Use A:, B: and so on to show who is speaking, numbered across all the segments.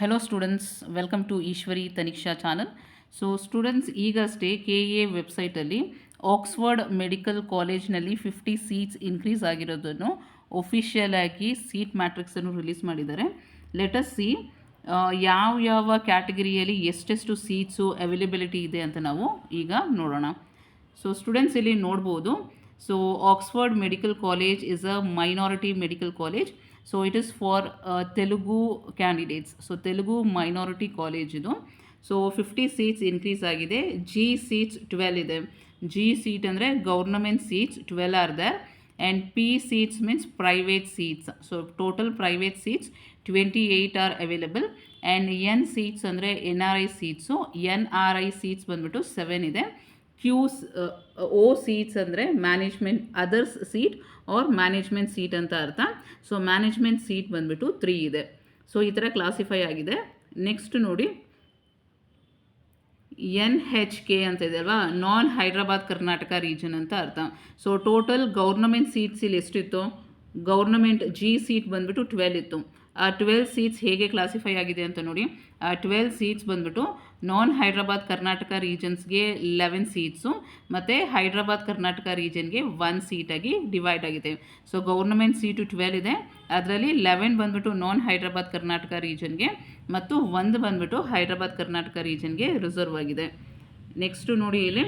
A: Hello students, welcome to Ishwari Taniksha channel. So students, ಈಗಷ್ಟೇ KA ವೆಬ್ಸೈಟಲ್ಲಿ Oxford medical ಕಾಲೇಜ್ನಲ್ಲಿ 50 seats increase ಆಗಿರೋದನ್ನು official ಆಗಿ seat ಮ್ಯಾಟ್ರಿಕ್ಸನ್ನು release ಮಾಡಿದ್ದಾರೆ. Let's see ಯಾವ ಕ್ಯಾಟಗರಿಯಲ್ಲಿ ಎಷ್ಟೆಷ್ಟು ಸೀಟ್ಸು ಅವೈಲೇಬಿಲಿಟಿ ಇದೆ ಅಂತ ನಾವು ಈಗ ನೋಡೋಣ. ಸೊ ಸ್ಟೂಡೆಂಟ್ಸ್ ಇಲ್ಲಿ ನೋಡ್ಬೋದು. So Oxford medical college is a minority medical college. So it is for Telugu candidates. So Telugu minority college ಇದು. ಸೊ 50 ಸೀಟ್ಸ್ ಇನ್ಕ್ರೀಸ್ ಆಗಿದೆ. ಜಿ ಸೀಟ್ಸ್ 12 ಇದೆ. ಜಿ ಸೀಟ್ ಅಂದರೆ government seats 12 are there and P seats means private seats. So total private seats 28 are available and N seats ಅಂದರೆ NRI seats. NRI seats ಬಂದ್ಬಿಟ್ಟು 7 ಇದೆ. O seats ಅಂದರೆ management others seat R management seat ಅಂತ ಅರ್ಥ. So management seat ಬಂದ್ಬಿಟ್ಟು 3 ಇದೆ. So ಈ ಥರ ಕ್ಲಾಸಿಫೈ ಆಗಿದೆ. ನೆಕ್ಸ್ಟ್ ನೋಡಿ, NHK ಅಂತ ಇದೆ ಅಲ್ವಾ, ನಾನ್ ಹೈದ್ರಾಬಾದ್ ಕರ್ನಾಟಕ ರೀಜನ್ ಅಂತ ಅರ್ಥ. ಸೊ ಟೋಟಲ್ ಗೌರ್ನಮೆಂಟ್ ಸೀಟ್ಸ್ ಇಲ್ಲಿ ಎಷ್ಟಿತ್ತು? ಗೌರ್ನಮೆಂಟ್ ಜಿ ಸೀಟ್ ಬಂದ್ಬಿಟ್ಟು 12 ಇತ್ತು. ಆ 12 ಸೀಟ್ಸ್ ಹೇಗೆ ಕ್ಲಾಸಿಫೈ ಆಗಿದೆ ಅಂತ ನೋಡಿ. ಆ 12 ಸೀಟ್ಸ್ ಬಂದ್ಬಿಟ್ಟು ನಾನ್ ಹೈದ್ರಾಬಾದ್ ಕರ್ನಾಟಕ ರೀಜನ್ಸ್ಗೆ 11 ಸೀಟ್ಸು ಮತ್ತು ಹೈದ್ರಾಬಾದ್ ಕರ್ನಾಟಕ ರೀಜನ್ಗೆ 1 ಸೀಟಾಗಿ ಡಿವೈಡ್ ಆಗಿದೆ. ಸೊ ಗೌರ್ನಮೆಂಟ್ ಸೀಟು 12 ಇದೆ. ಅದರಲ್ಲಿ 11 ಬಂದ್ಬಿಟ್ಟು ನಾನ್ ಹೈದ್ರಾಬಾದ್ ಕರ್ನಾಟಕ ರೀಜನ್ಗೆ ಮತ್ತು 1 ಬಂದ್ಬಿಟ್ಟು ಹೈದ್ರಾಬಾದ್ ಕರ್ನಾಟಕ ರೀಜನ್ಗೆ ರಿಸರ್ವ್ ಆಗಿದೆ. ನೆಕ್ಸ್ಟು ನೋಡಿ, ಇಲ್ಲಿ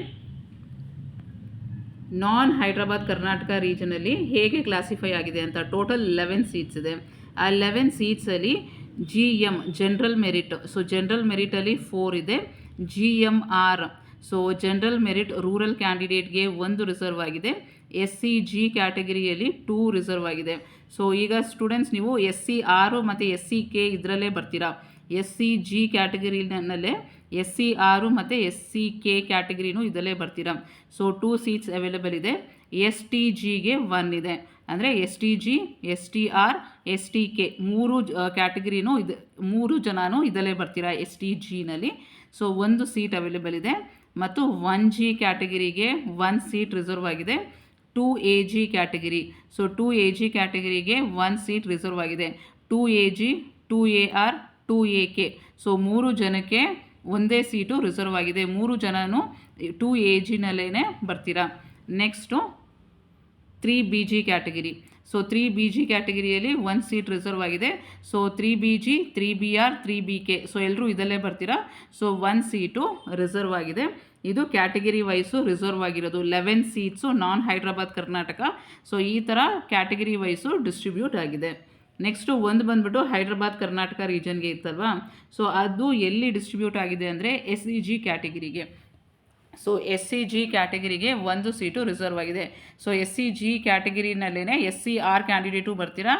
A: ನಾನ್ ಹೈದ್ರಾಬಾದ್ ಕರ್ನಾಟಕ ರೀಜನಲ್ಲಿ ಹೇಗೆ ಕ್ಲಾಸಿಫೈ ಆಗಿದೆ ಅಂತ. ಟೋಟಲ್ 11 ಸೀಟ್ಸ್ ಇದೆ. ಆ 11 ಸೀಟ್ಸಲ್ಲಿ GM general merit. So general ಮೆರಿಟಲ್ಲಿ 4 ಇದೆ. GMR so general merit rural ಕ್ಯಾಂಡಿಡೇಟ್ಗೆ 1 ರಿಸರ್ವ್ ಆಗಿದೆ. SCG ಕ್ಯಾಟಗರಿಯಲ್ಲಿ 2 ರಿಸರ್ವ್ ಆಗಿದೆ. ಸೊ ಈಗ ಸ್ಟೂಡೆಂಟ್ಸ್ ನೀವು SCR ಮತ್ತು SCK ಇದರಲ್ಲೇ ಬರ್ತೀರಾ. SCG ಕ್ಯಾಟಗರಿನಲ್ಲೇ SCR ಮತ್ತು SCK ಕ್ಯಾಟಗರಿನೂ ಇದರಲ್ಲೇ ಬರ್ತೀರಾ. ಸೊ 2 ಸೀಟ್ಸ್ ಅವೈಲೇಬಲ್ ಇದೆ. STGಗೆ 1 ಇದೆ. ಅಂದರೆ STG, STR, STK 3 ಕ್ಯಾಟಗರಿನೂ ಇದೆ. 3 ಜನನೂ ಇದರಲ್ಲೇ ಬರ್ತೀರಾ STGನಲ್ಲಿ. ಸೊ 1 ಸೀಟ್ ಅವೈಲೇಬಲ್ ಇದೆ. ಮತ್ತು 1G ಕ್ಯಾಟಗರಿಗೆ 1 ಸೀಟ್ ರಿಸರ್ವ್ ಆಗಿದೆ. 2AG category. So 2AG ಕ್ಯಾಟಗರಿಗೆ 1 seat reserve ಆಗಿದೆ. 2AG, 2AR, 2AK ಸೊ 3 ಜನಕ್ಕೆ ಒಂದೇ ಸೀಟು ರಿಸರ್ವ್ ಆಗಿದೆ. 3 ಜನನೂ 2AGನಲ್ಲೇ ಬರ್ತೀರಾ. Next 3BG category. So 3BG ಕ್ಯಾಟಗರಿಯಲ್ಲಿ 1 ಸೀಟ್ ರಿಸರ್ವ್ ಆಗಿದೆ. So 3BG, 3BR, 3BK so ಎಲ್ಲರೂ ಇದಲ್ಲೇ ಬರ್ತೀರಾ. ಸೊ 1 ಸೀಟು ರಿಸರ್ವ್ ಆಗಿದೆ. ಇದು ಕ್ಯಾಟಗರಿ ವೈಸು ರಿಸರ್ವ್ ಆಗಿರೋದು. 11 seats non Hyderabad Karnataka. So ಈ ಥರ ಕ್ಯಾಟಗರಿ ವೈಸು ಡಿಸ್ಟ್ರಿಬ್ಯೂಟ್ ಆಗಿದೆ. ನೆಕ್ಸ್ಟು ಒಂದು ಬಂದ್ಬಿಟ್ಟು ಹೈದ್ರಾಬಾದ್ ಕರ್ನಾಟಕ ರೀಜನ್ಗೆ ಇತ್ತಲ್ವಾ. ಸೊ ಅದು ಎಲ್ಲಿ ಡಿಸ್ಟ್ರಿಬ್ಯೂಟ್ ಆಗಿದೆ ಅಂದರೆ SCG ಕ್ಯಾಟಗರಿಗೆ. ಸೊ SCG ಕ್ಯಾಟಗರಿಗೆ 1 ಸೀಟು ರಿಸರ್ವ್ ಆಗಿದೆ. ಸೊ SCG ಕ್ಯಾಟಗರಿನಲ್ಲೇ SCR ಕ್ಯಾಂಡಿಡೇಟು ಬರ್ತೀರಾ,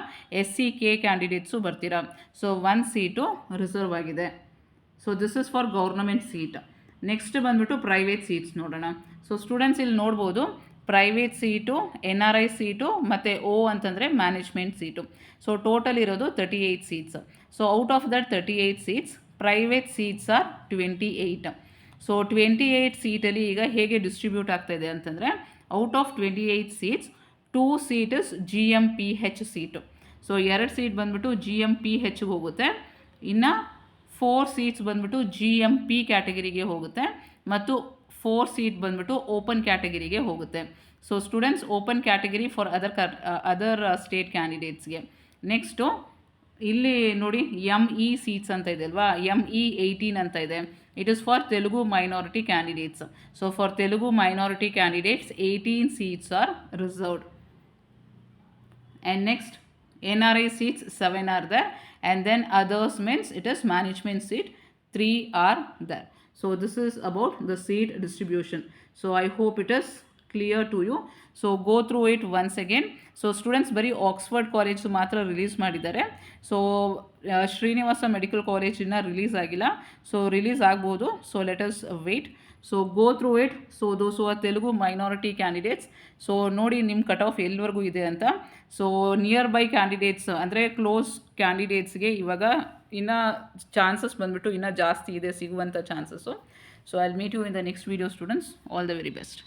A: SCK ಕ್ಯಾಂಡಿಡೇಟ್ಸು ಬರ್ತೀರಾ. ಸೊ 1 ಸೀಟು ರಿಸರ್ವ್ ಆಗಿದೆ. So this is for government seat. Next ಬಂದ್ಬಿಟ್ಟು ಪ್ರೈವೇಟ್ ಸೀಟ್ಸ್ ನೋಡೋಣ. ಸೊ ಸ್ಟೂಡೆಂಟ್ಸ್ ಇಲ್ಲಿ ನೋಡ್ಬೋದು, ಪ್ರೈವೇಟ್ ಸೀಟು, NRI ಸೀಟು ಮತ್ತು O ಅಂತಂದರೆ ಮ್ಯಾನೇಜ್ಮೆಂಟ್ ಸೀಟು. ಸೊ ಟೋಟಲ್ ಇರೋದು 38 seats. So out of that 38 seats private seats R 28. So 28 ಸೀಟಲ್ಲಿ ಈಗ ಹೇಗೆ ಡಿಸ್ಟ್ರಿಬ್ಯೂಟ್ ಆಗ್ತಾಯಿದೆ ಅಂತಂದರೆ, out of 28 seats 2 seat is GMPH seat. So 2 seat ಬಂದ್ಬಿಟ್ಟು GMPHಗೆ ಹೋಗುತ್ತೆ. ಇನ್ನು 4 ಸೀಟ್ಸ್ ಬಂದ್ಬಿಟ್ಟು GMP ಕ್ಯಾಟಗರಿಗೆ ಹೋಗುತ್ತೆ ಮತ್ತು 4 ಸೀಟ್ ಬಂದ್ಬಿಟ್ಟು ಓಪನ್ ಕ್ಯಾಟಗರಿಗೆ ಹೋಗುತ್ತೆ. So students, open category for other state ಕ್ಯಾಂಡಿಡೇಟ್ಸ್ಗೆ. ನೆಕ್ಸ್ಟು ಇಲ್ಲಿ ನೋಡಿ, ME ಸೀಟ್ಸ್ ಅಂತ ಇದೆ ಅಲ್ವಾ, ME 18 ಅಂತ ಇದೆ. It is for Telugu minority candidates. So for Telugu minority candidates 18 seats R reserved. And next NRI seats 7 are there, and then others means it is management seat 3 are there. So this is about the seat distribution. So I hope it is clear to you. So go through it once again. So students, ಬರೀ Oxford college ಮಾತ್ರ release ಮಾಡಿದ್ದಾರೆ. So Srinivasa medical ಕಾಲೇಜಿನ release ಆಗಿಲ್ಲ. So release ಆಗ್ಬೋದು. So let us wait. So go through it. So those who are Telugu minority candidates. So ನೋಡಿ ನಿಮ್ಮ cut off ಎಲ್ಲಿವರೆಗೂ ಇದೆ ಅಂತ. ಸೊ ನಿಯರ್ ಬೈ ಕ್ಯಾಂಡಿಡೇಟ್ಸ್ ಅಂದರೆ ಕ್ಲೋಸ್ ಕ್ಯಾಂಡಿಡೇಟ್ಸ್ಗೆ ಇವಾಗ ಇನ್ನೂ ಚಾನ್ಸಸ್ ಬಂದುಬಿಟ್ಟು ಇನ್ನೂ ಜಾಸ್ತಿ ಇದೆ ಸಿಗುವಂಥ chances. So I will meet you in the next video students. All the very best.